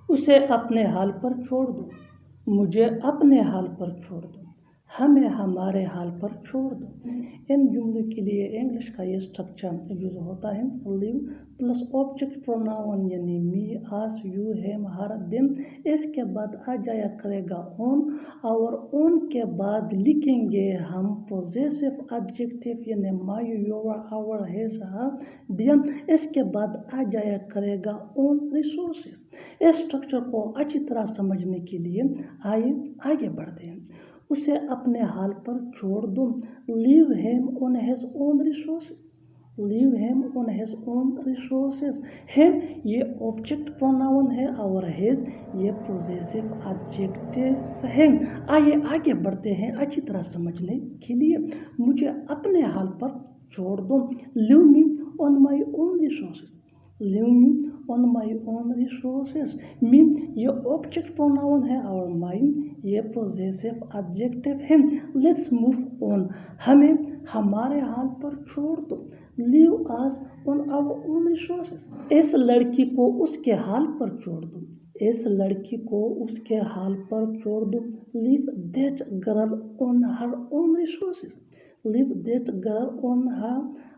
اسے اپنے حال پر چھوڑ دو، مجھے اپنے حال پر چھوڑ دو، ہمیں ہمارے حال پر چھوڑ دو۔ ان جملوں کے لیے انگلش کا یہ اسٹرکچر یوز ہوتا ہے لیو پلس آبجیکٹ پروناؤن یعنی می، آس، یو، ہیم، ہر، دم۔ اس کے بعد آ جایا کرے گا اون، اور اون کے بعد لکھیں گے ہم پوزیسو ایڈجیکٹو یعنی my, your, our, his, her, them. اس کے بعد آ جایا کرے گا اون ریسورسز۔ اس اسٹرکچر کو اچھی طرح سمجھنے کے لیے آئیے آگے بڑھتے ہیں۔ اسے اپنے حال پر چھوڑ دو، leave him on his own resources, leave him on his own resources. Him یہ آبجیکٹ پروناؤن ہے اور ہز یہ پوزیسو ایڈجیکٹو ہے۔ آئیے آگے بڑھتے ہیں اچھی طرح سمجھنے کے لیے۔ مجھے اپنے حال پر چھوڑ دو، لیو می آن مائی اون ریسورسز، لیو می آن مائی اون ریسورسز۔ می یہ آبجیکٹ پروناؤن ہے اور مائی یہ پوزیسو ایڈجیکٹو ہے۔ لیٹس موو آن، ہمیں ہمارے حال پر چھوڑ دو، لیو آس آن آور اون ریسورسز۔ اس لڑکی کو اس کے حال پر چھوڑ دو، اس لڑکی کو اس کے حال پر چھوڑ دو، leave that girl on her own resources, leave that girl on her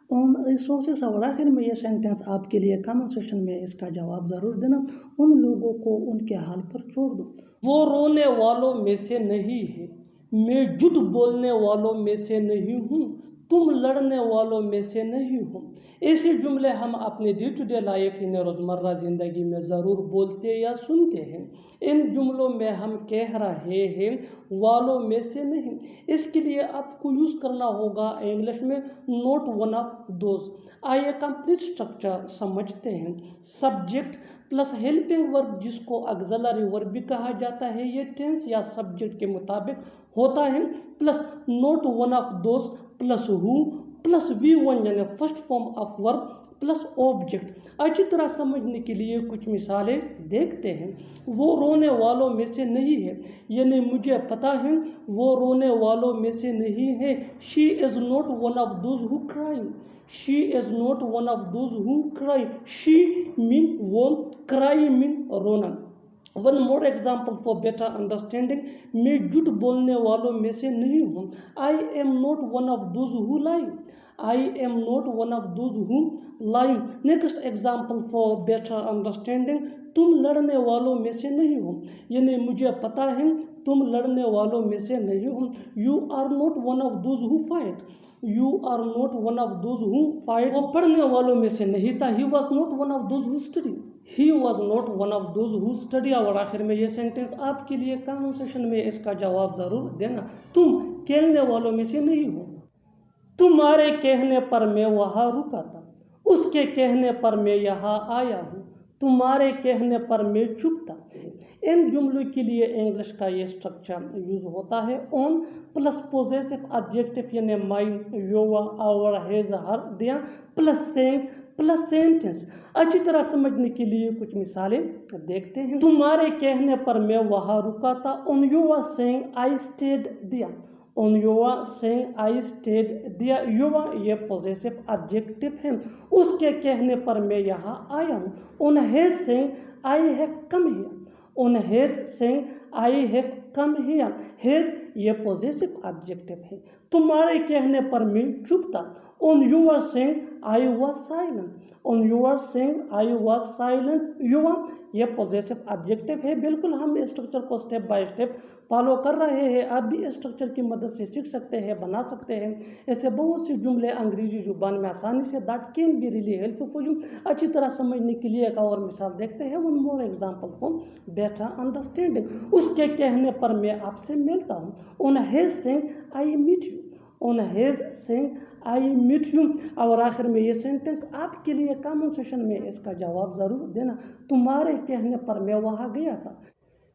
own resources. اور آخر میں یہ سینٹینس آپ کے لیے کامنٹ سیکشن میں اس کا جواب ضرور دینا۔ ان لوگوں کو ان کے حال پر چھوڑ دو۔ وہ رونے والوں میں سے نہیں ہے، میں جھوٹ بولنے والوں میں سے نہیں ہوں، تم لڑنے والوں میں سے نہیں ہو۔ ایسے جملے ہم اپنے ڈے ٹو ڈے لائف یعنی روزمرہ زندگی میں ضرور بولتے یا سنتے ہیں۔ ان جملوں میں ہم کہہ رہے ہیں والوں میں سے نہیں، اس کے لیے آپ کو یوز کرنا ہوگا انگلش میں نوٹ ون آف دوز۔ آئیے کمپلیٹ اسٹرکچر سمجھتے ہیں۔ سبجیکٹ پلس ہیلپنگ ورب جس کو آگزیلری ورب بھی کہا جاتا ہے، یہ ٹینس یا سبجیکٹ کے مطابق ہوتا ہے، plus not one of those plus who plus V one یعنی first form of verb plus object. اچھی طرح سمجھنے کے لیے کچھ مثالیں دیکھتے ہیں۔ وہ رونے والوں میں سے نہیں ہے یعنی مجھے پتا ہے وہ رونے والوں میں سے نہیں ہے۔ She is not one of those who crying, she is not one of those who crying. She mean وہ، کرائی مین رونا۔ One more example for better understanding, میں جھوٹ بولنے والوں میں سے نہیں ہوں۔ I am not one of those who lie, I am not one of those who lie. Next example for better understanding, تم لڑنے والوں میں سے نہیں ہو یعنی مجھے پتا ہے تم لڑنے والوں میں سے نہیں ہو۔ You are not one of those who fight, you are not one of those who fight. وہ پڑھنے والوں میں سے نہیں تھا، he was not one of those who study, he was not one of those who study. اور آخر میں یہ سینٹینس آپ کے لیے کامنٹ سیکشن میں اس کا جواب ضرور دینا۔ تم کھیلنے والوں میں سے نہیں ہو، تمہارے کہنے پر میں وہاں رکا تھا، اس کے کہنے پر میں یہاں آیا ہوں، تمہارے کہنے پر میں چپ تھا۔ ان جملوں کے لیے انگلش کا یہ اسٹرکچر یوز ہوتا ہے اون پلس پوزیسو ایڈجیکٹو یعنی my, your, our, his, her, their plus saying plus sentence. اچھی طرح سمجھنے کے لیے کچھ مثالیں دیکھتے ہیں۔ تمہارے کہنے پر میں وہاں رکا تھا، on your saying I stayed there, on your saying I stayed there. Your یہ پوزیسو ایڈجیکٹو ہے، اس کے کہنے پر میں یہاں آیا ہوں۔ On his saying I have come here, on his saying I have come here. His یہ پوزیسو ایڈجیکٹو ہے، تمہارے کہنے پر میں چپ تھا۔ On your saying I was silent, on your saying I was silent. Your یہ پوزیسو ایڈجیکٹو ہے۔ بالکل ہم اس اسٹرکچر کو اسٹیپ بائی اسٹیپ فالو کر رہے ہیں، آپ بھی اس اسٹرکچر کی مدد سے سیکھ سکتے ہیں، بنا سکتے ہیں۔ ایسے بہت سے جملے انگریزی زبان میں آسانی سے that can be really help for you. اچھی طرح سمجھنے کے لیے ایک اور مثال دیکھتے ہیں۔ One more example for better understanding, اس کے کہنے پر میں آپ سے ملتا ہوں۔ On his saying I meet you, on his saying I meet you. اور آخر میں یہ سینٹینس آپ کے لیے کامنٹ سیکشن میں اس کا جواب ضرور دینا۔ تمہارے کہنے پر میں وہاں گیا تھا،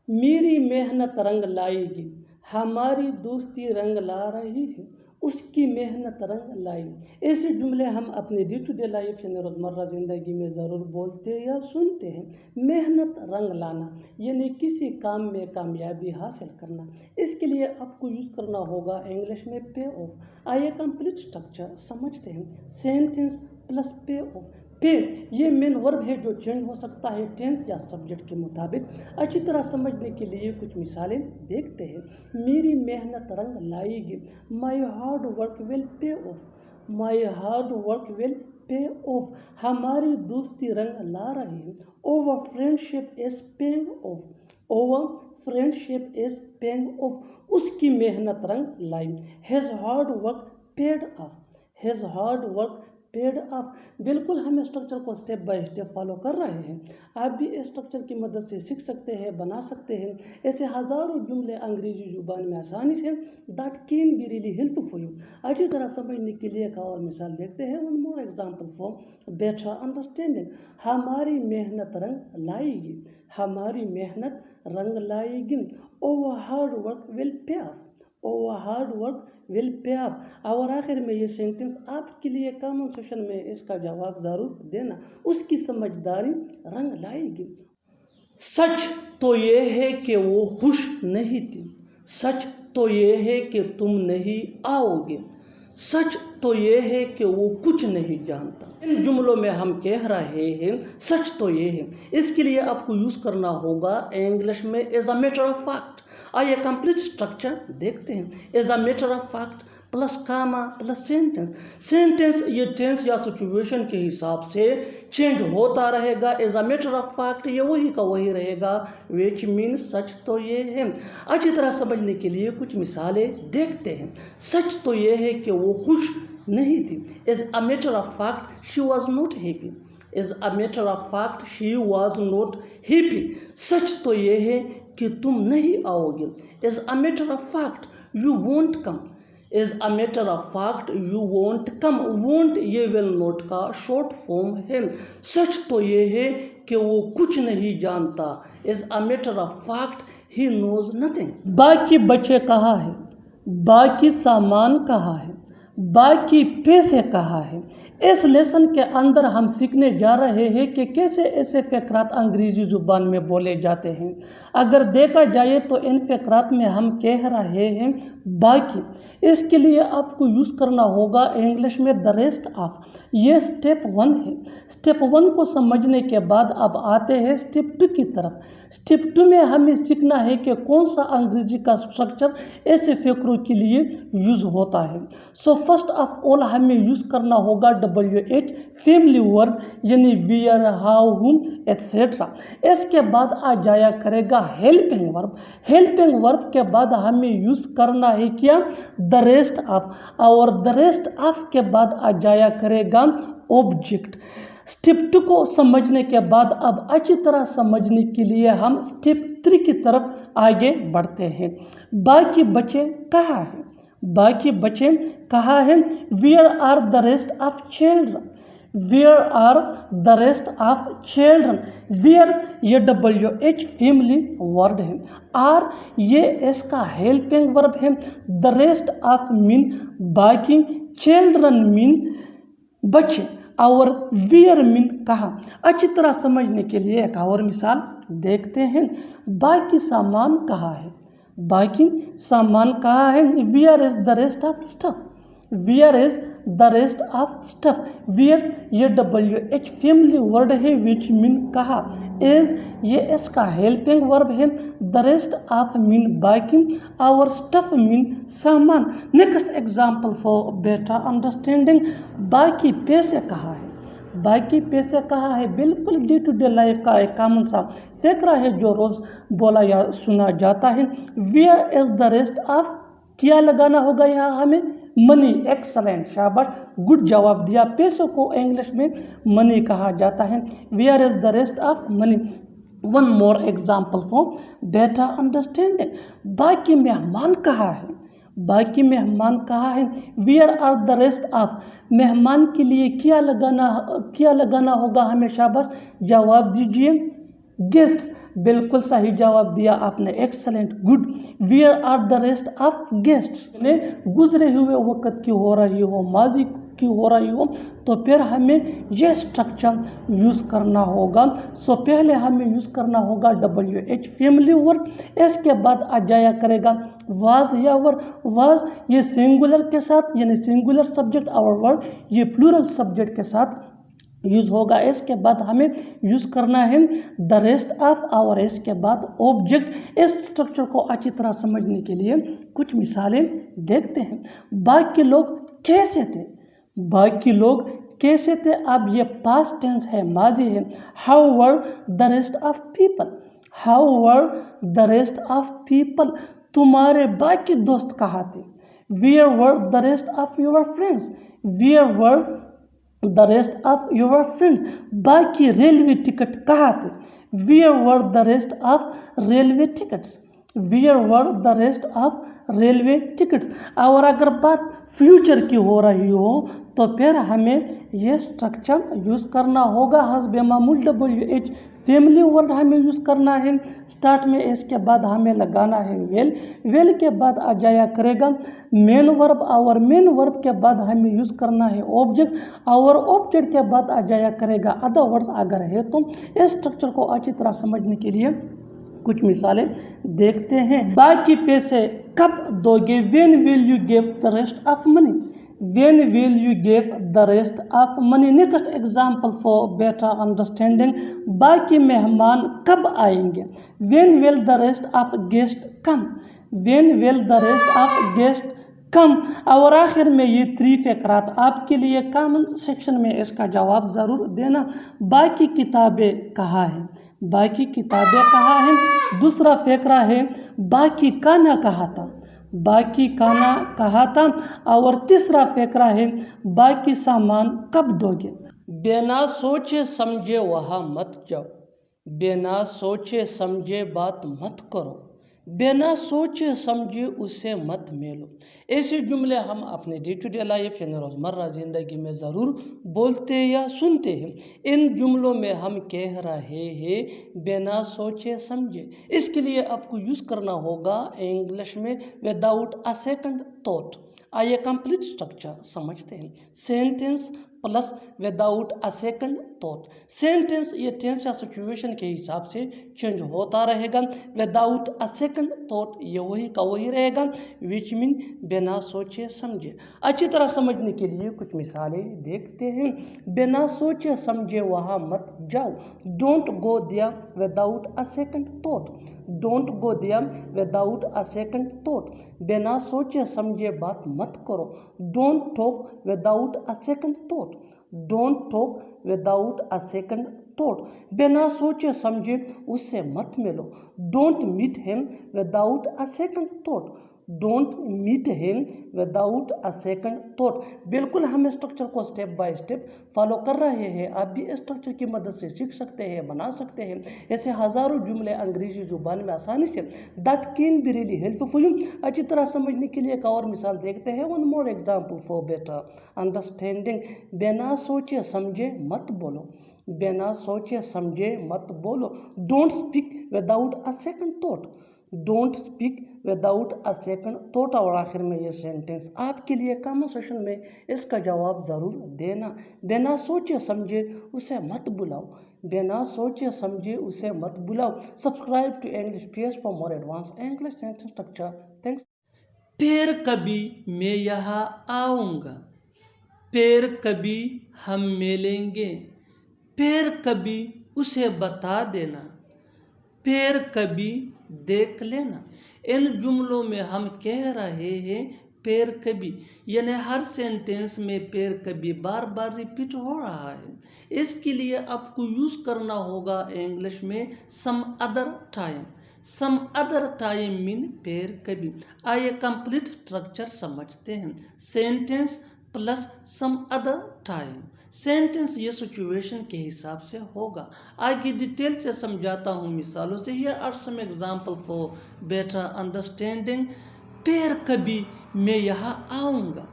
میری محنت رنگ لائے گی، ہماری دوستی رنگ لا رہی ہے، اس کی محنت رنگ لائی۔ ایسے جملے ہم اپنے ڈے ٹو ڈے لائف یعنی روزمرہ زندگی میں ضرور بولتے یا سنتے ہیں۔ محنت رنگ لانا یعنی کسی کام میں کامیابی حاصل کرنا، اس کے لیے آپ کو یوز کرنا ہوگا انگلش میں پے آف۔ آئیے کمپلیٹ اسٹرکچر سمجھتے ہیں۔ سینٹینس پلس پے آف، पे یہ مین ورب ہے جو چینج ہو سکتا ہے ٹینس یا سبجیکٹ کے مطابق. اچھی طرح سمجھنے کے لیے کچھ مثالیں دیکھتے ہیں. میری محنت رنگ لائے گی. My hard work will pay off. My hard work will pay off. ہماری دوستی رنگ لا رہی ہے. Our friendship is paying off. Our friendship is paying off. اس کی محنت رنگ لائی. His hard work paid off. His hard work paid off. بالکل ہم اسٹرکچر کو اسٹیپ بائی اسٹیپ فالو کر رہے ہیں. آپ بھی اسٹرکچر کی مدد سے سیکھ سکتے ہیں, بنا سکتے ہیں. ایسے ہزاروں جملے انگریزی زبان میں آسانی سے that can be really helpful for you. اچھی طرح سمجھنے کے لیے ایک اور مثال دیکھتے ہیں. one more example for better understanding. ہماری محنت رنگ لائے گی. ہماری محنت رنگ لائے گی. our hard work will pay off. our hard work will pay off. اور آخر میں یہ سینٹنس آپ کے لیے کامن سیشن میں اس کا جواب ضرور دینا. اس کی سمجھداری رنگ لائے گی. سچ تو یہ ہے کہ وہ خوش نہیں تھی. سچ تو یہ ہے کہ تم نہیں آؤ گے. سچ تو یہ ہے کہ وہ کچھ نہیں جانتا. ان جملوں میں ہم کہہ رہے ہیں سچ تو یہ ہے. اس کے لیے آپ کو یوز کرنا ہوگا انگلش میں as a matter of fact. آئیے کمپلیٹ اسٹرکچر دیکھتے ہیں. As a matter of fact plus comma plus sentence. Sentence یہ ٹینس یا سچویشن کے حساب سے چینج ہوتا رہے گا. As a matter of fact یہ وہی کا وہی رہے گا وچ مینس سچ تو یہ ہے. اچھی طرح سمجھنے کے لیے کچھ مثالیں دیکھتے ہیں. سچ تو یہ ہے کہ وہ خوش نہیں تھی. As a matter of fact she was not happy. As a matter of fact, she was not happy. سچ تو یہ ہے کہ تم نہیں آؤ گے. As a matter of fact, you won't come. As a matter of fact, you won't come. Won't یہ will not کا short form ہے. سچ تو یہ ہے کہ وہ کچھ نہیں جانتا. As a matter of fact, he knows nothing. باقی بچے کہاں ہیں؟ باقی سامان کہاں ہے؟ باقی پیسے کہاں ہے؟ اس لیسن کے اندر ہم سیکھنے جا رہے ہیں کہ کیسے ایسے فقرات انگریزی زبان میں بولے جاتے ہیں. اگر دیکھا جائے تو ان فقرات میں ہم کہہ رہے ہیں باقی. اس کے لیے آپ کو یوز کرنا ہوگا انگلش میں the rest of. یہ اسٹیپ 1 ہے. اسٹیپ 1 کو سمجھنے کے بعد اب آتے ہیں اسٹیپ 2 کی طرف. اسٹیپ 2 میں ہمیں سیکھنا ہے کہ کون سا انگریزی کا اسٹرکچر ایسے فقروں کے لیے یوز ہوتا ہے. سو فرسٹ آف آل ہمیں یوز کرنا ہوگا WH فیملی ورب یعنی ویئر ہاؤ ہوم ایٹسیٹرا. اس کے بعد آ جایا کرے گا ہیلپنگ ورب. ہیلپنگ ورب کے بعد ہمیں یوز کرنا ہے کیا the rest of. اور the rest of کے بعد آ جایا کرے گا آبجیکٹ. اسٹیپ 2 کو سمجھنے کے بعد اب اچھی طرح سمجھنے کے لیے ہم اسٹیپ 3 کی طرف آگے بڑھتے ہیں. باقی بچے کہاں ہیں؟ باقی بچے کہاں ہیں؟ Where are the rest of children. Where are the rest of children. Where یہ WH فیملی ورڈ ہے. آر یہ اس کا ہیلپنگ ورب ہے. دا ریسٹ آف مین باقی. چلڈرن مین بچے. اور ویئر مین کہاں. اچھی طرح سمجھنے کے لیے ایک اور مثال دیکھتے ہیں. باقی سامان کہاں ہے؟ باقی سامان کہاں ہے؟ Where is the rest of stuff. Where is the rest of stuff. Where یہ WH فیملی ورڈ ہے وچ مین کہاں. از یہ اس کا ہیلپنگ ورب ہے. دا ریسٹ آف مین باقی. اور اسٹف مین سامان. Next example for better understanding. باقی پیسے کہاں ہے؟ باقی پیسے کہاں ہے؟ بالکل ڈے ٹو ڈے لائف کا ایک کامن سا فقرہ ہے جو روز بولا یا سنا جاتا ہے. Where is the rest of. کیا لگانا ہوگا یہاں ہمیں؟ منی. ایکسلنٹ شاباش گڈ جواب دیا. پیسوں کو انگلش میں منی کہا جاتا ہے. Where is the rest of money. One more example for better understanding. باقی مہمان کہاں ہے؟ باقی مہمان کہاں ہے؟ Where are the rest of. مہمان کے لیے کیا لگانا ہوگا ہمیں؟ شاباش جواب دیجیے. گیسٹ. بالکل صحیح جواب دیا آپ نے. Excellent good. Where are the rest of guest. گزرے ہوئے وقت کی ہو رہی ہو ماضی کی ہو رہی ہو تو پھر ہمیں یہ اسٹرکچر یوز کرنا ہوگا. سو پہلے ہمیں یوز کرنا ہوگا WH فیملی ورب. اس کے بعد آ جایا کرے گا واز یا ور. واز یہ سنگولر کے ساتھ یعنی سنگولر سبجیکٹ اور ورڈ یہ پلورل سبجیکٹ کے ساتھ यूज़ होगा। इसके बाद हमें यूज़ करना है द रेस्ट ऑफ और इसके बाद ऑब्जेक्ट। इस स्ट्रक्चर को अच्छी तरह समझने के लिए कुछ मिसालें देखते हैं। बाकी लोग कैसे थे, बाकी लोग कैसे थे। अब ये पास्ट टेंस है, माजी है। How were the rest of people, how were the rest of people, तुम्हारे बाकी दोस्त कहाँ थे। Where were the rest of your friends, where were the rest of your friends, बाकी रेलवे टिकट कहाँ थे। Where were the rest of railway tickets, where were the rest of railway tickets. और अगर बात फ्यूचर की हो रही हो तो फिर हमें ये स्ट्रक्चर यूज़ करना होगा। हस्बे मामूल WH फैमिली वर्ड हमें यूज़ करना है स्टार्ट में। इसके बाद हमें लगाना है वेल, वेल के बाद आ जाया करेगा मेन वर्ब, और मेन वर्ब के बाद हमें यूज़ करना है ऑब्जेक्ट, और ऑब्जेक्ट के बाद आ जाया करेगा अदर वर्ड्स अगर है तो। इस स्ट्रक्चर को अच्छी तरह समझने के लिए कुछ मिसालें देखते हैं। बाकी पैसे कब दोगे, when will you give the rest of money, when will you give the rest of money। next example for better understanding, बाकी मेहमान कब आएंगे, when will the rest of guest come, when will the rest of guest come। और आखिर में ये 3 फ़करात आपके लिए कमेंट सेक्शन में इसका जवाब ज़रूर देना। बाकी किताबें कहाँ हैं, बाकी किताबें कहाँ हैं। दूसरा फ़करा है बाकी खाना कहाँ था, बाकी खाना कहाँ था। और तीसरा फ़करा है बाकी सामान कब दोगे। बिना सोचे समझे वहाँ मत जाओ, बिना सोचे समझे बात मत करो, बिना सोचे समझे उसे मत मेलो। ऐसे जुमले हम अपने डे टू डे लाइफ यानी रोज़मर्रा ज़िंदगी में ज़रूर बोलते या सुनते हैं। इन जुमलों में हम कह रहे हैं बिना सोचे समझे। इसके लिए आपको यूज़ करना होगा इंग्लिश में विदाउट अ सेकंड थॉट। आइए कंप्लीट स्ट्रक्चर समझते हैं। Sentence plus without a second thought. Sentence ये टेंस या सिचुएशन के हिसाब से चेंज होता रहेगा। विदाउट अ सेकंड थॉट ये वही का वही रहेगा, विच मीन बिना सोचे समझे। अच्छी तरह समझने के लिए कुछ मिसालें देखते हैं। बिना सोचे समझे वहाँ मत जाओ, don't go there without a second thought, don't go there without a second thought. बिना सोचे समझे बात मत करो, don't talk without a second thought, don't talk without a second thought. बिना सोचे समझे उससे मत मिलो, don't meet him without a second thought, don't meet him without a second thought. बिल्कुल हम स्ट्रक्चर को स्टेप बाय स्टेप फॉलो कर रहे हैं। आप भी स्ट्रक्चर की मदद से सीख सकते हैं, बना सकते हैं ऐसे हज़ारों जुमले अंग्रेजी जुबान में आसानी से। That can be really helpful for you. अच्छी तरह समझने के लिए एक और मिसाल देखते हैं। One more example for better understanding. बिना सोचे समझे मत बोलो, बिना सोचे समझे मत बोलो। Don't speak without a second thought, don't speak without a second thought. और आखिर में ये सेंटेंस आपके लिए कमेंट सेक्शन में इसका जवाब ज़रूर देना। बिना सोचे समझे उसे मत बुलाओ, बिना सोचे समझे उसे मत बुलाओ। Subscribe to English page for more advance English sentence structure. Thanks. फिर कभी मैं यहाँ आऊँगा, फिर कभी हम मिलेंगे, फिर कभी उसे बता देना, फिर कभी देख लेना। इन जुमलों में हम कह रहे हैं फिर कभी, यानी हर सेंटेंस में फिर कभी बार बार रिपीट हो रहा है। इसके लिए आपको यूज़ करना होगा इंग्लिश में some other time. Some other time mean फिर कभी। आइए कंप्लीट स्ट्रक्चर समझते हैं। Sentence plus some other time. Sentence ये सिचुएशन के हिसाब से होगा। आगे डिटेल से समझाता हूँ मिसालों से। Here are some example for better understanding. फिर कभी मैं यहाँ आऊँगा,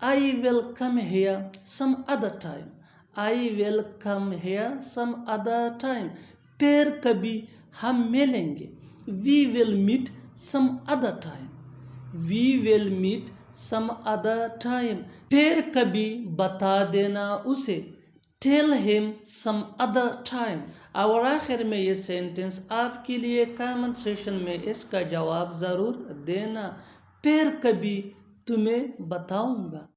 I will come here some other time, I will come here some other time. फिर कभी हम मिलेंगे, we will meet some other time, we will meet some other time. फिर कभी बता देना उसे, tell him some other time. और आखिर में ये सेंटेंस आपके लिए कमेंट सेक्शन में इसका जवाब ज़रूर देना। फिर कभी तुम्हें बताऊंगा,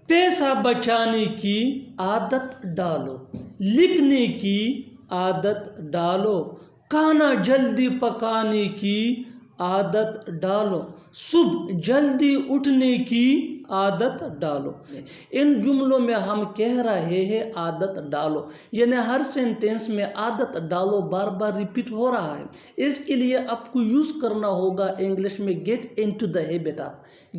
پیسہ بچانے کی عادت ڈالو، لکھنے کی عادت ڈالو، کھانا جلدی پکانے کی عادت ڈالو، صبح جلدی اٹھنے کی عادت ڈالو۔ ان جملوں میں ہم کہہ رہے ہیں عادت ڈالو، یعنی ہر سینٹینس میں عادت ڈالو بار بار ریپیٹ ہو رہا ہے۔ اس کے لیے آپ کو یوز کرنا ہوگا انگلش میں get into the habit of,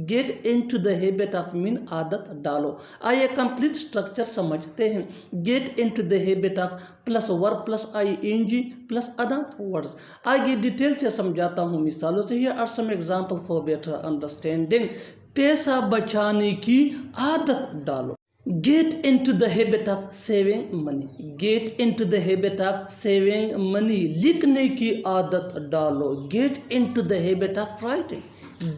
get into the habit of mean عادت ڈالو۔ آئیے کمپلیٹ سٹرکچر سمجھتے ہیں۔ Get into the habit of plus verb plus I N G plus other words. آگے ڈیٹیل سے سمجھاتا ہوں مثالوں سے۔ Here are some examples for better understanding۔ پیسہ بچانے کی عادت ڈالو، get into the habit of saving money، get into the habit of saving money۔ لکھنے کی عادت ڈالو، get into the habit of writing،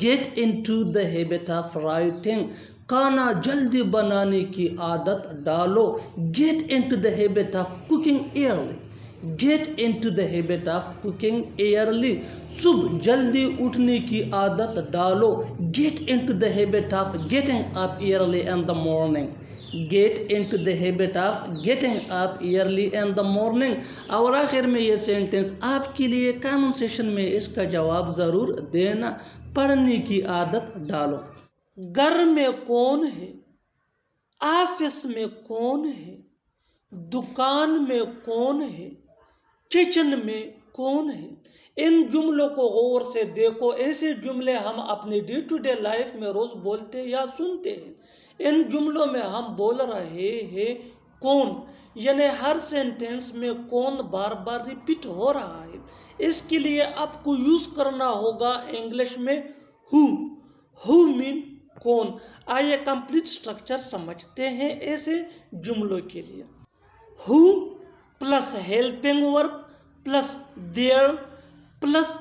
get into the habit of writing۔ کھانا جلدی بنانے کی عادت ڈالو، get into the habit of cooking early، get into the habit of cooking early۔ صبح جلدی اٹھنے کی عادت ڈالو، get into the habit of getting up early in the morning، get into the habit of getting up early in the morning۔ اور آخر میں یہ سینٹنس آپ کے لیے کامن سیشن میں اس کا جواب ضرور دینا۔ پڑھنے کی عادت ڈالو، گھر میں کون ہے، آفس میں کون ہے، دکان میں کون ہے، کچن میں کون ہے۔ ان جملوں کو غور سے دیکھو، ایسے جملے ہم اپنے ڈے ٹو ڈے لائف میں روز بولتے یا سنتے ہیں۔ ان جملوں میں ہم بول رہے ہیں کون، یعنی ہر سینٹینس میں کون بار بار ریپیٹ ہو رہا ہے۔ اس کے لیے آپ کو یوز کرنا ہوگا انگلش میں ہو مین کون۔ آئیے کمپلیٹ سٹرکچر سمجھتے ہیں ایسے جملوں کے لیے۔ Who plus helping verb plus there plus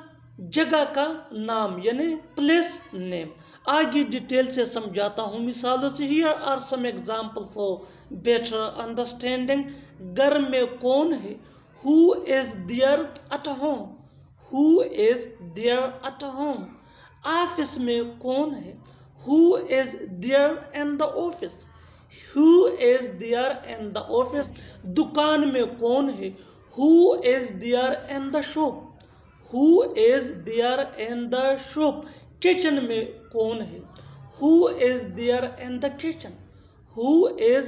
جگہ کا نام یعنی پلیس نیم۔ آگے ڈیٹیل سے سمجھاتا ہوں مثالوں سے۔ Here are some examples for better understanding۔ گھر میں کون ہے، who is there at home، who is there at home۔ Office میں کون ہے، who is there in the office، who is there in the office۔ دکان میں کون ہے، who is there in the shop، who is there in the shop۔ Kitchen میں کون ہے، who is there in the kitchen، who is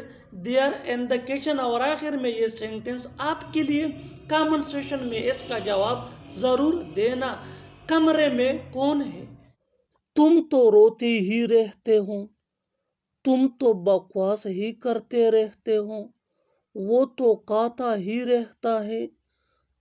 there in the kitchen۔ اور آخر میں یہ سینٹنس آپ کے لیے کامن سیشن میں اس کا جواب ضرور دینا۔ کمرے میں کون ہے، تم تو روتے ہی رہتے ہو، تم تو بکواس ہی کرتے رہتے ہو، وہ تو کہتا ہی رہتا ہے،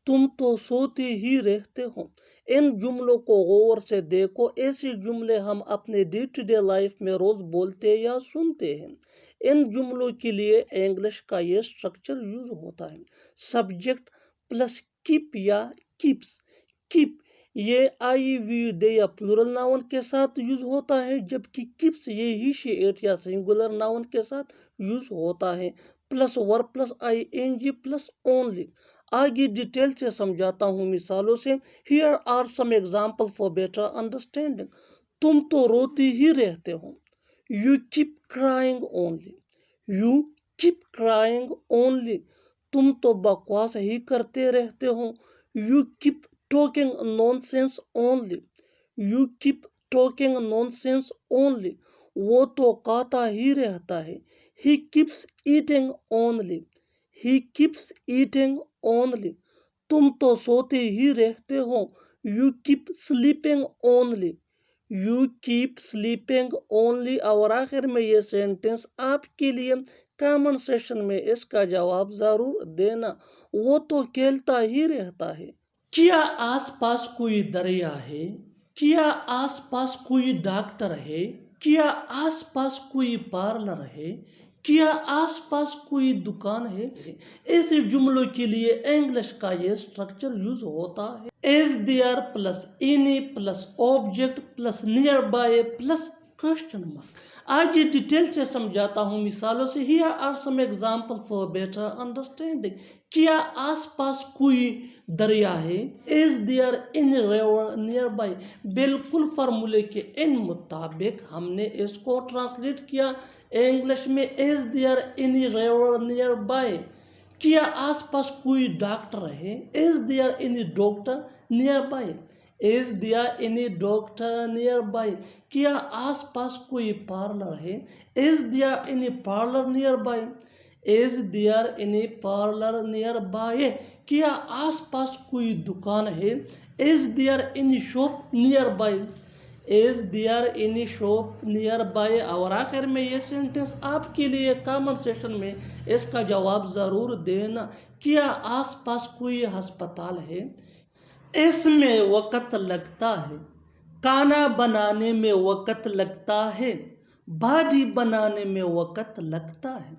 تم تو سوتے ہی رہتے ہو۔ ان جملوں کو غور سے دیکھو، ایسے جملے ہم اپنے ڈے ٹو ڈے لائف میں روز بولتے یا سنتے ہیں۔ ان جملوں کے لیے انگلش کا یہ سٹرکچر یوز ہوتا ہے۔ سبجیکٹ پلس کیپ یا کیپس۔ کیپ یہ آئی وی دے یا پلورل ناؤن کے ساتھ یوز ہوتا ہے، جبکہ کیپس یہ ہی شی ایٹ یا سنگولر ناؤن کے ساتھ یوز ہوتا ہے۔ Plus verb plus I N G plus only. آگے ڈیٹیل سے سمجھاتا ہوں مثالوں سے۔ Here are some examples for better understanding۔ تم تو روتے ہی رہتے ہو، you keep crying only، you keep crying only۔ تم تو بکواس ہی کرتے رہتے ہو، you keep talking nonsense only، you keep talking nonsense only۔ وہ تو کہتا ہی رہتا ہے، he keeps eating only، he keeps eating only۔ تم تو سوتے ہی رہتے ہو، you keep sleeping only، you keep sleeping only۔ اور آخر میں یہ سینٹنس آپ کے لیے کامن سیشن میں اس کا جواب ضرور دینا۔ وہ تو کھیلتا ہی رہتا ہے۔ کیا آس پاس کوئی دریا ہے، کیا آس پاس کوئی ڈاکٹر ہے، کیا آس پاس کوئی پارلر ہے، کیا آس پاس کوئی دکان ہے۔ ایسے جملوں کے لیے انگلش کا یہ سٹرکچر یوز ہوتا ہے۔ is there plus any plus object plus nearby plus question mark. आगे डिटेल से समझाता हूँ मिसालों से। Here are some example for better understanding. क्या आसपास कोई दरिया है? Is there any river nearby? बिल्कुल फार्मूले के इन मुताबिक हमने इसको ट्रांसलेट किया इंग्लिश में, is there any river nearby? क्या आसपास कोई डॉक्टर है? Is there any doctor nearby? Is there any doctor nearby? क्या आसपास कोई पार्लर है? Is there any parlour nearby? Is there any parlour nearby? क्या आसपास कोई दुकान है? Is there any shop nearby? Is there any shop nearby? और आखिर में ये सेंटेंस आपके लिए कमेंट सेक्शन में इसका जवाब ज़रूर देना। क्या आसपास कोई अस्पताल है? इसमें वक़्त लगता है। खाना बनाने में वक़्त लगता है। भाजी बनाने में वक़्त लगता है।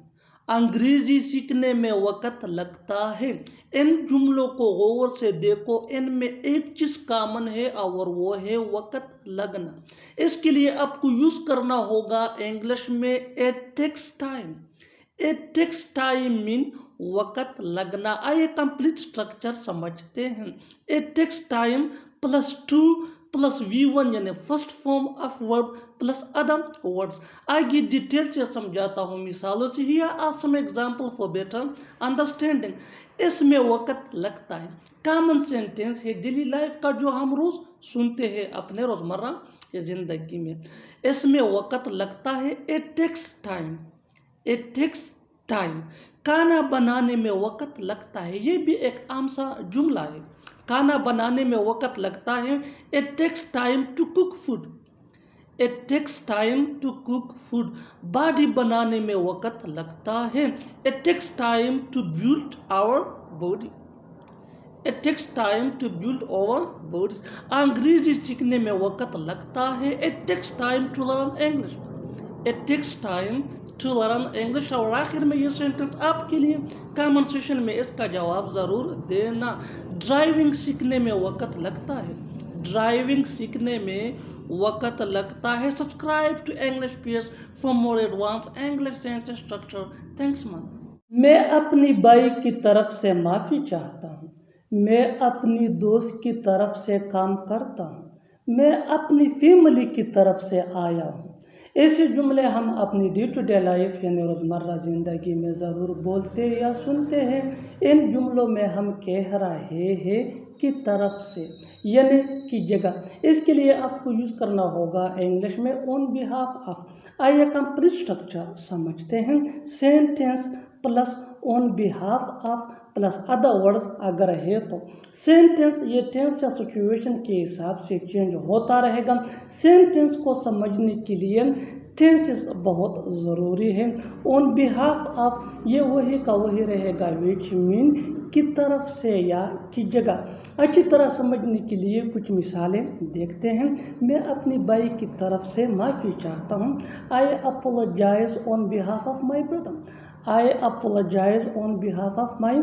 अंग्रेजी सीखने में वक़्त लगता है। इन जुमलों को गौर से देखो, इनमें एक चीज़ कॉमन है और वो है वक़्त लगना। इसके लिए आपको यूज़ करना होगा इंग्लिश में it takes time. It takes time mean वक़्त लगना। आइए कंप्लीट स्ट्रक्चर समझते हैं। It takes time plus to plus V1 यानी first form of verb plus other words. आगे डिटेल से समझाता हूँ मिसालों से। Here are some example for better understanding. इसमें वक़्त लगता है कॉमन सेंटेंस है डेली लाइफ का, जो हम रोज सुनते हैं अपने रोजमर्रा की जिंदगी में। इसमें वक़्त लगता है। It takes time. It takes time. खाना बनाने में वक़्त लगता है, ये भी एक आम सा जुमला है। खाना बनाने में वक़्त लगता है। It takes time to cook food. It takes time to cook food. Body बनाने में वक़्त लगता है। It takes time to build our body. It takes time to build our bodies. अंग्रेजी सीखने में वक़्त लगता है। It takes time to learn English. It takes time to learn English. और आखिर में ये सेंटेंस आपके लिए कमेंट सेक्शन में इसका जवाब ज़रूर देना। ड्राइविंग सीखने में वक़्त लगता है। ड्राइविंग सीखने में वक़्त लगता है। Subscribe to English page for more advance English sentence structure. Thanks ma'am. मैं अपनी बाई की तरफ से माफ़ी चाहता हूँ। मैं अपनी दोस्त की तरफ से काम करता हूँ। मैं अपनी फैमिली की तरफ से आया हूँ। ऐसे जुमले हम अपनी डे टू डे लाइफ यानी रोज़मर्रा ज़िंदगी में ज़रूर बोलते या सुनते हैं। इन जुमलों में हम कह रहे हैं की तरफ से यानी की जगह। इसके लिए आपको यूज़ करना होगा इंग्लिश में ऑन बिहाफ ऑफ। आइए कंप्लीट स्ट्रक्चर समझते हैं। Sentence plus on behalf of plus other words अगर है तो सेंटेंस ये टेंस या सिचुएशन के हिसाब से चेंज होता रहेगा। सेंटेंस को समझने के लिए टेंसेस बहुत ज़रूरी है। ऑन बिहाफ ऑफ ये वही का वही रहेगा विच मीन की तरफ से या की जगह। अच्छी तरह समझने के लिए कुछ मिसालें देखते हैं। मैं अपनी बाई की तरफ से माफ़ी चाहता हूँ। I apologise on behalf of my brother. I apologise on behalf of my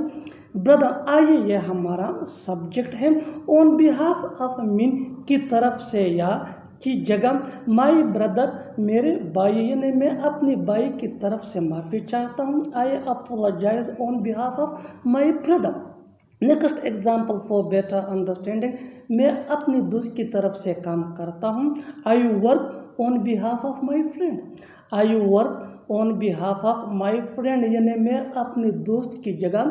brother. आइए ये हमारा सब्जेक्ट है। ऑन बिहाफ ऑफ मीन की तरफ से या की जगह। माई ब्रदर मेरे भाई यानी मैं अपनी भाई की तरफ से माफ़ी चाहता हूँ। I apologise on behalf of my brother. Next example for better understanding. मैं अपनी दोस्त की तरफ से काम करता हूँ। I work on behalf of my friend. I work on behalf of my friend यानी मैं अपने दोस्त की जगह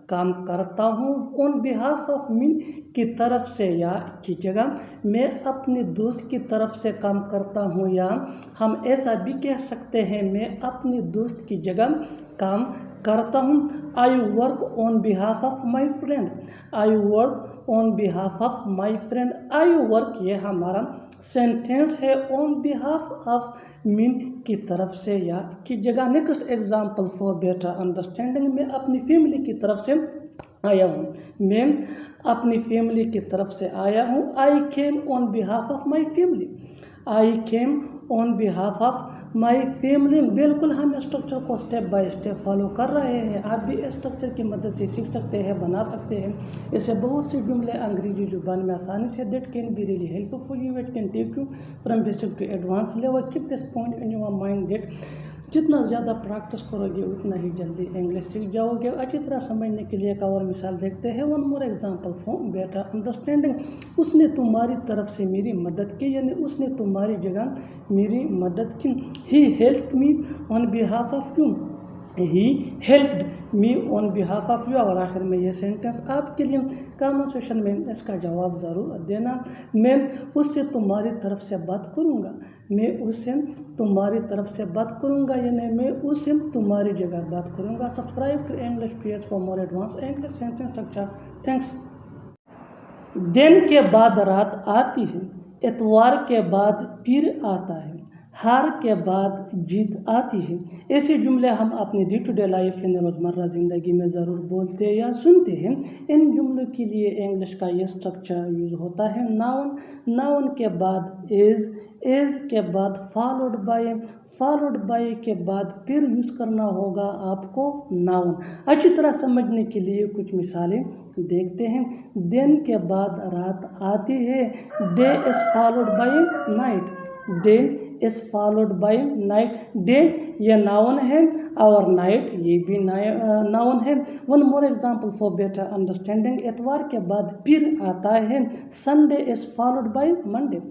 काम करता हूँ। ऑन बिहाफ ऑफ मीन की तरफ से या की जगह। मैं अपने दोस्त की तरफ से काम करता हूँ, या हम ऐसा भी कह सकते हैं मैं अपनी दोस्त की जगह काम करता हूँ। I work on behalf of my friend. I work on behalf of my friend. I work ये हमारा सेंटेंस है ऑन बिहाफ ऑफ मीन की तरफ से या की जगह। Next example for better understanding. मैं अपनी फैमिली की तरफ से आया हूँ। मैं अपनी फैमिली की तरफ से आया हूँ। I came on behalf of my family. I came on behalf of my family. बिल्कुल हम स्ट्रक्चर को स्टेप बाय स्टेप फॉलो कर रहे हैं। आप भी स्ट्रक्चर की मदद से सीख सकते हैं, बना सकते हैं। इससे बहुत से जुमले अंग्रेजी जुबान में आसानी से that can be really helpful for you, it can take you from basic to advance level. Keep this point in your mind that जितना ज़्यादा प्रैक्टिस करोगे उतना ही जल्दी इंग्लिश सीख जाओगे। अच्छी तरह समझने के लिए एक और मिसाल देखते हैं। One more example for better understanding. उसने तुम्हारी तरफ से मेरी मदद की, यानी उसने तुम्हारी जगह मेरी मदद की। He helped me on behalf of you. He helped me on behalf of you. और आखिर में ये सेंटेंस आपके लिए कमेंट सेक्शन में इसका जवाब ज़रूर देना। मैं उससे तुम्हारी तरफ से बात करूँगा। मैं उससे तुम्हारी तरफ से बात करूँगा, यानी मैं उससे तुम्हारी जगह बात करूँगा। Subscribe to English PS for more advance English sentence structure. Thanks. दिन के बाद रात आती है, इतवार के बाद पीर आता है, हार के बाद जीत आती है। ऐसे जुमले हम अपने डे टू डे लाइफ यानी रोज़मर्रा ज़िंदगी में ज़रूर बोलते या सुनते हैं। इन जुमलों के लिए इंग्लिश का ये स्ट्रक्चर यूज़ होता है। नाउन, नाउन के बाद इज़, इज़ के बाद फॉलोड बाय, फॉलोड बाय के बाद फिर यूज़ करना होगा आपको नाउन। अच्छी तरह समझने के लिए कुछ मिसालें देखते हैं। दिन के बाद रात आती है, day is followed bye night, day is followed bye night. Day ये नाउन है और नाइट ये भी नाउन है। One more example for better understanding. इतवार के बाद फिर आता है, Sunday is followed by Monday,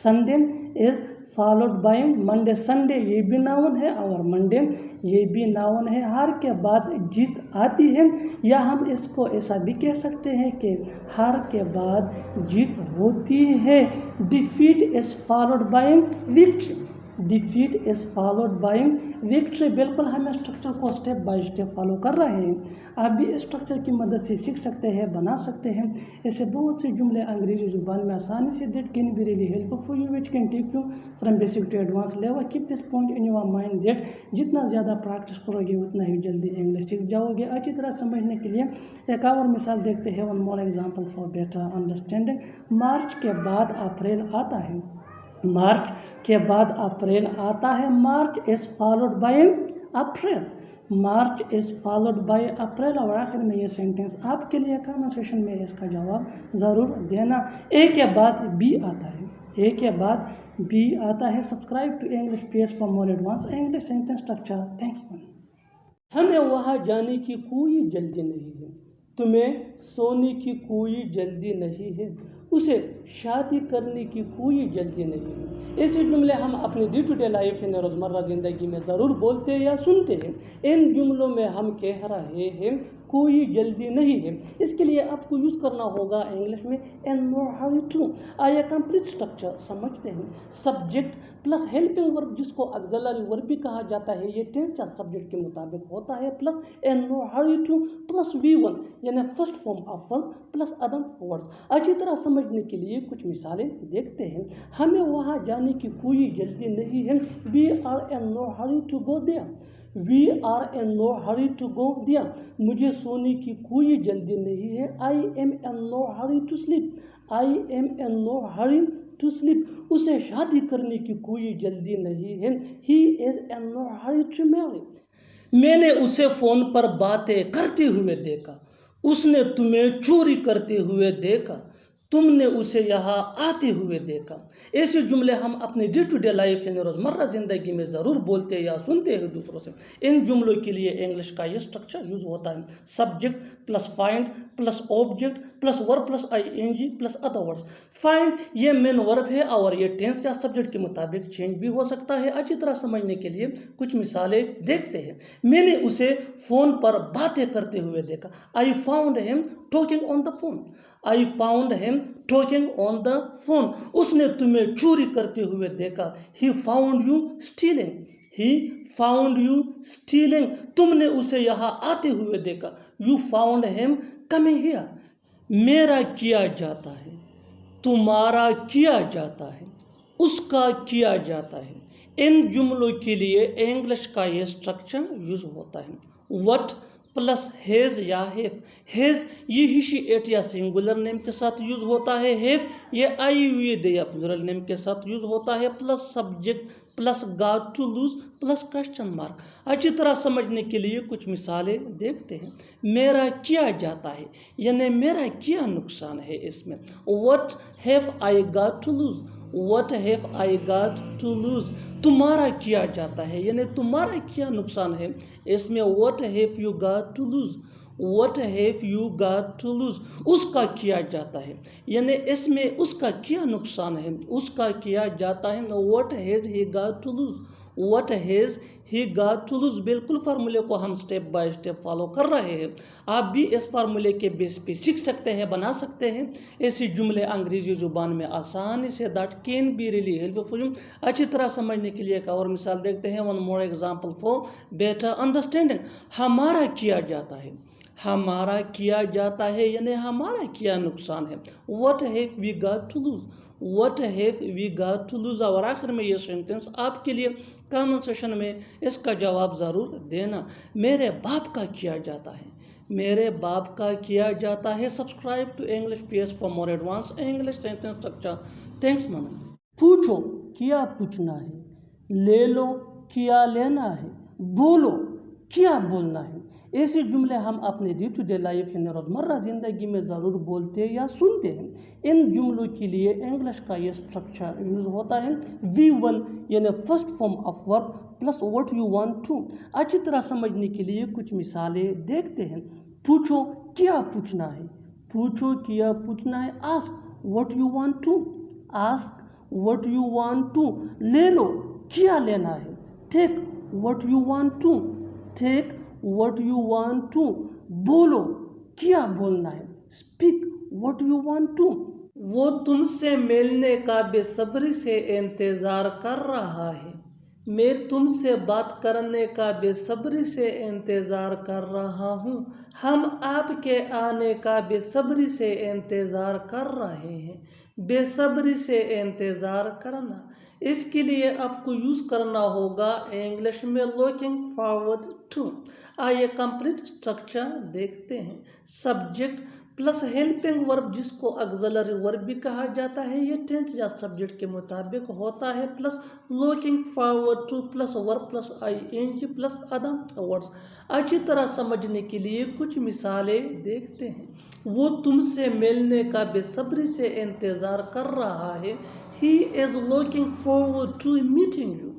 Sunday is followed by Monday. Sunday ये भी नाउन है और मंडे ये भी नाउन है। हार के बाद जीत आती है, या हम इसको ऐसा भी कह सकते हैं कि हार के बाद जीत होती है। Defeat is followed bye victory, defeat is followed bye victory. बिल्कुल हम स्ट्रक्चर को स्टेप बाय स्टेप फॉलो कर रहे हैं। आप भी स्ट्रक्चर की मदद से सीख सकते हैं, बना सकते हैं। ऐसे बहुत से जुमले अंग्रेजी जुबान में आसानी से that can be really helpful for you, which can take you from basic to advance level. Keep this point in your mind that जितना ज़्यादा प्रैक्टिस करोगे उतना ही जल्दी इंग्लिश सीख जाओगे। अच्छी तरह समझने के लिए एक और मिसाल देखते हैं। One more example for better understanding. मार्च के बाद अप्रैल आता है, मार्च के बाद अप्रैल आता है। March is followed by April, March is followed by April. और आखिर में ये सेंटेंस आपके लिए कमेंट सेक्शन में इसका जवाब ज़रूर देना। ए के बाद बी आता है, ए के बाद बी आता है। Subscribe to English PS for more advance English sentence structure. Thank you. हमें वहाँ जाने की कोई जल्दी नहीं है, तुम्हें सोने की कोई जल्दी नहीं है, उसे शादी करने की कोई जल्दी नहीं है। ऐसे जुमले हम अपने डे टू डे लाइफ यानी रोज़मर्रा ज़िंदगी में ज़रूर बोलते या सुनते हैं। इन जुमलों में हम कह रहे हैं कोई जल्दी नहीं है। इसके लिए आपको यूज़ करना होगा इंग्लिश में एन नो हरी टू। आइए कंप्लीट स्ट्रक्चर समझते हैं। सब्जेक्ट प्लस हेल्पिंग वर्ब जिसको ऑक्सिलरी वर्ब भी कहा जाता है, ये टेंस या सब्जेक्ट के मुताबिक होता है, plus in no hurry to plus V1 यानी first form of verb plus other words. अच्छी तरह समझने के लिए कुछ मिसालें देखते हैं। हमें वहाँ जाने की कोई जल्दी नहीं है, we are in no hurry to go there, we are in no hurry to go there. मुझे सोने की कोई जल्दी नहीं है, I am in no hurry to sleep, I am in no hurry to sleep. उसे शादी करने की कोई जल्दी नहीं है, he is in no hurry to marry. मैंने उसे फ़ोन पर बातें करते हुए देखा, उसने तुम्हें चोरी करते हुए देखा, तुमने उसे यहाँ आते हुए देखा। ऐसे जुमले हम अपने डे टू डे लाइफ यानी रोज़मर्रा ज़िंदगी में ज़रूर बोलते या सुनते हैं दूसरों से। इन जुमलों के लिए इंग्लिश का ये स्ट्रक्चर यूज़ होता है। Subject plus find plus object plus verb plus ING plus other words. Find ये मेन वर्ब है और ये टेंस या सब्जेक्ट के मुताबिक चेंज भी हो सकता है। अच्छी तरह समझने के लिए कुछ मिसालें देखते हैं। मैंने उसे फ़ोन पर बातें करते हुए देखा, I found him talking on the phone, I found him talking on the phone. उसने तुम्हें चोरी करते हुए देखा, he found you stealing, he found you stealing. तुमने उसे यहाँ आते हुए देखा, you found him coming here. मेरा किया जाता है, तुम्हारा किया जाता है, उसका किया जाता है। इन जुमलों के लिए इंग्लिश का ये स्ट्रक्चर यूज होता है। व्हाट प्लस हेज या हेव। हेज ये ही शी एट या सिंगुलर नेम के साथ यूज होता है। हेव ये आई वी दे या प्लूरल नेम के साथ यूज होता है। Plus subject plus got to lose plus question mark. अच्छी तरह समझने के लिए कुछ मिसालें देखते हैं। मेरा किया जाता है यानी मेरा क्या नुकसान है इसमें। What have I got to lose, what have I got to lose. तुम्हारा किया जाता है यानी तुम्हारा क्या नुकसान है इसमें। What have you got to lose, what have you got to lose. उसका किया जाता है यानी इसमें उसका क्या नुकसान है, उसका किया जाता है। What has he got to lose, what has he got to lose. बिल्कुल फार्मूले को हम स्टेप बाय स्टेप फॉलो कर रहे हैं। आप भी इस फार्मूले के बेस पे सीख सकते हैं, बना सकते हैं ऐसे जुमले अंग्रेजी जुबान में आसानी से। That can be really helpful. अच्छी तरह समझने के लिए एक और मिसाल देखते हैं। One more example for better understanding. हमारा किया जाता है, हमारा किया जाता है यानी हमारा क्या नुकसान है। What have we got to lose, what have we got to lose. और आखिर में ये सेंटेंस आपके लिए कमेंट सेशन में इसका जवाब ज़रूर देना। मेरे बाप का किया जाता है, मेरे बाप का किया जाता है। Subscribe to English PS for more advance English sentence structure. Thanks man. पूछो क्या पूछना है, ले लो क्या लेना है, बोलो क्या बोलना है। ऐसे जुमले हम अपने डे टू डे लाइफ यानी रोज़मर्रा ज़िंदगी में ज़रूर बोलते या सुनते हैं। इन जुमलों के लिए इंग्लिश का ये स्ट्रक्चर यूज़ होता है V1 यानी first form of verb plus what you want to. अच्छी तरह समझने के लिए कुछ मिसालें देखते हैं। पूछो क्या पूछना है, पूछो क्या पूछना है। Ask what you want to, ask what you want to. ले लो क्या लेना है। Take what you want to, take what you want to. बोलो क्या बोलना है। Speak what you want to. वो तुमसे मिलने का बेसब्री से इंतजार कर रहा है, मैं तुमसे बात करने का बेसब्री से इंतजार कर रहा हूँ। हम आपके आने का बेसब्री से इंतजार कर रहे हैं। बेसब्री से इंतजार करना, इसके लिए आपको यूज करना होगा इंग्लिश में लुकिंग फॉरवर्ड टू। आइए कंप्लीट स्ट्रक्चर देखते हैं। सब्जेक्ट प्लस हेल्पिंग वर्ब जिसको ऑक्सिलरी वर्ब भी कहा जाता है, ये टेंस या सब्जेक्ट के मुताबिक होता है। Plus looking forward two plus verb plus ING plus other words. अच्छी तरह समझने के लिए कुछ मिसालें देखते हैं। वो तुमसे मिलने का बेसब्री से इंतजार कर रहा है। He is looking forward to meeting you.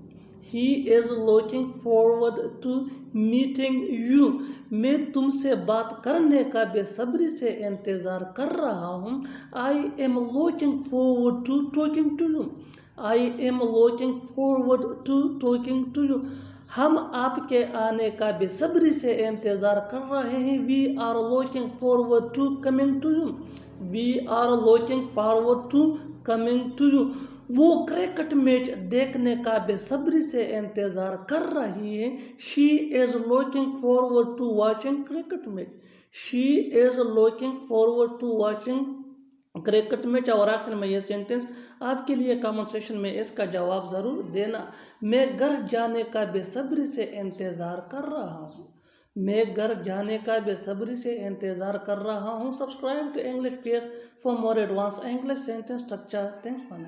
He is looking forward to meeting you. मैं तुमसे बात करने का बेसब्री से इंतजार कर रहा हूँ। I am looking forward to talking to you. I am looking forward to talking to you. हम आपके आने का बेसब्री से इंतजार कर रहे हैं। We are looking forward to coming to you. We are looking forward to coming to you. वो क्रिकेट मैच देखने का बेसब्री से इंतजार कर रही है। She is looking forward to watching cricket match. She is looking forward to watching cricket match. और आखिर में ये सेंटेंस आपके लिए कमेंट सेक्शन में इसका जवाब ज़रूर देना। मैं घर जाने का बेसब्री से इंतज़ार कर रहा हूँ, मैं घर जाने का बेसब्री से इंतज़ार कर रहा हूँ। Subscribe to English PS for more advance English sentence structure. Thanks for